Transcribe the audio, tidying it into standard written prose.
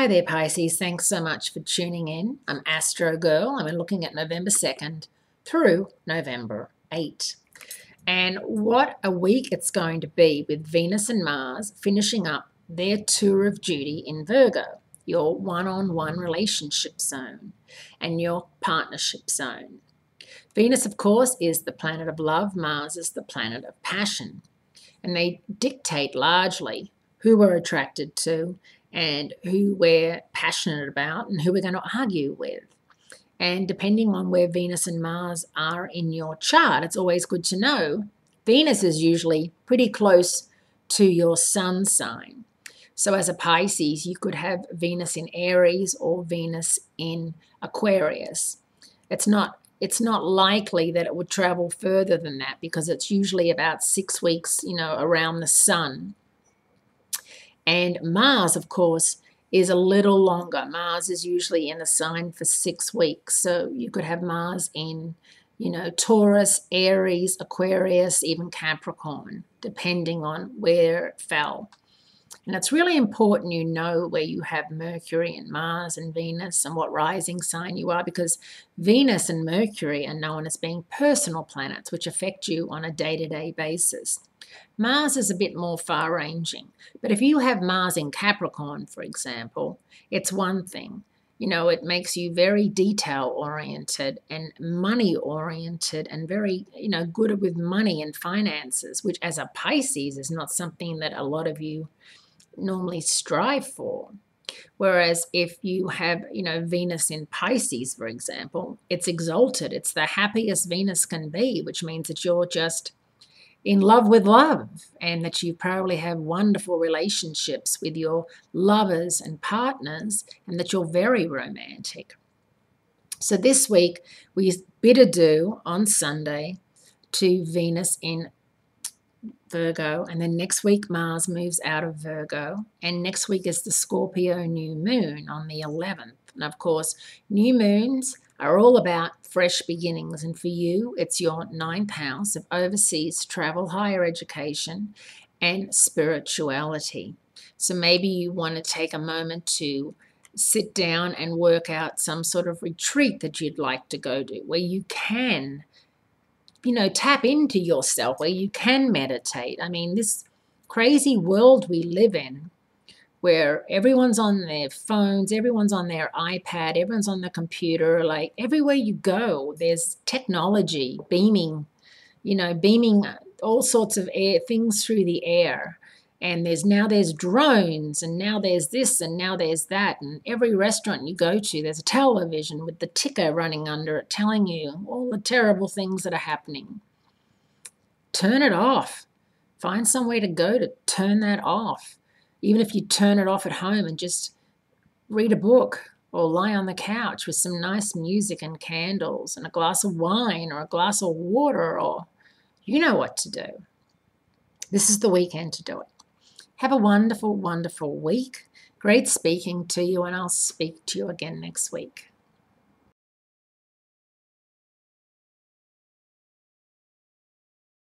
Hi there, Pisces. Thanks so much for tuning in. I'm Astrogirl, and we're looking at November 2nd through November 8th. And what a week it's going to be with Venus and Mars finishing up their tour of duty in Virgo, your one-on-one relationship zone and your partnership zone. Venus, of course, is the planet of love. Mars is the planet of passion. And they dictate largely who we're attracted to and who we're passionate about and who we're going to argue with. And depending on where Venus and Mars are in your chart, it's always good to know Venus is usually pretty close to your sun sign. So as a Pisces, you could have Venus in Aries or Venus in Aquarius. It's not likely that it would travel further than that because it's usually about 6 weeks, around the sun. And Mars, of course, is a little longer. Mars is usually in a sign for 6 weeks. So you could have Mars in, Taurus, Aries, Aquarius, even Capricorn, depending on where it fell. And it's really important you know where you have Mercury and Mars and Venus and what rising sign you are, because Venus and Mercury are known as being personal planets, which affect you on a day-to-day basis. Mars is a bit more far-ranging, but if you have Mars in Capricorn, for example, it's one thing. It makes you very detail-oriented and money-oriented and very, good with money and finances, which as a Pisces is not something that a lot of you normally strive for. Whereas if you have, Venus in Pisces, for example, it's exalted. It's the happiest Venus can be, which means that you're just in love with love and that you probably have wonderful relationships with your lovers and partners and that you're very romantic. So this week we bid adieu on Sunday to Venus in Virgo, and then next week Mars moves out of Virgo, and next week is the Scorpio new moon on the 11th. And of course, new moons are all about fresh beginnings, and for you it's your 9th house of overseas travel, higher education, and spirituality. So maybe you want to take a moment to sit down and work out some sort of retreat that you'd like to go to, where you can tap into yourself, where you can meditate. I mean, this crazy world we live in, where everyone's on their phones, everyone's on their iPad, everyone's on the computer, like everywhere you go, there's technology beaming all sorts of things through the air. And there's drones, and now there's this, and now there's that. And every restaurant you go to, there's a television with the ticker running under it telling you all the terrible things that are happening. Turn it off. Find somewhere to go to turn that off. Even if you turn it off at home and just read a book or lie on the couch with some nice music and candles and a glass of wine or a glass of water, or you know what to do. This is the weekend to do it. Have a wonderful, wonderful week. Great speaking to you, and I'll speak to you again next week.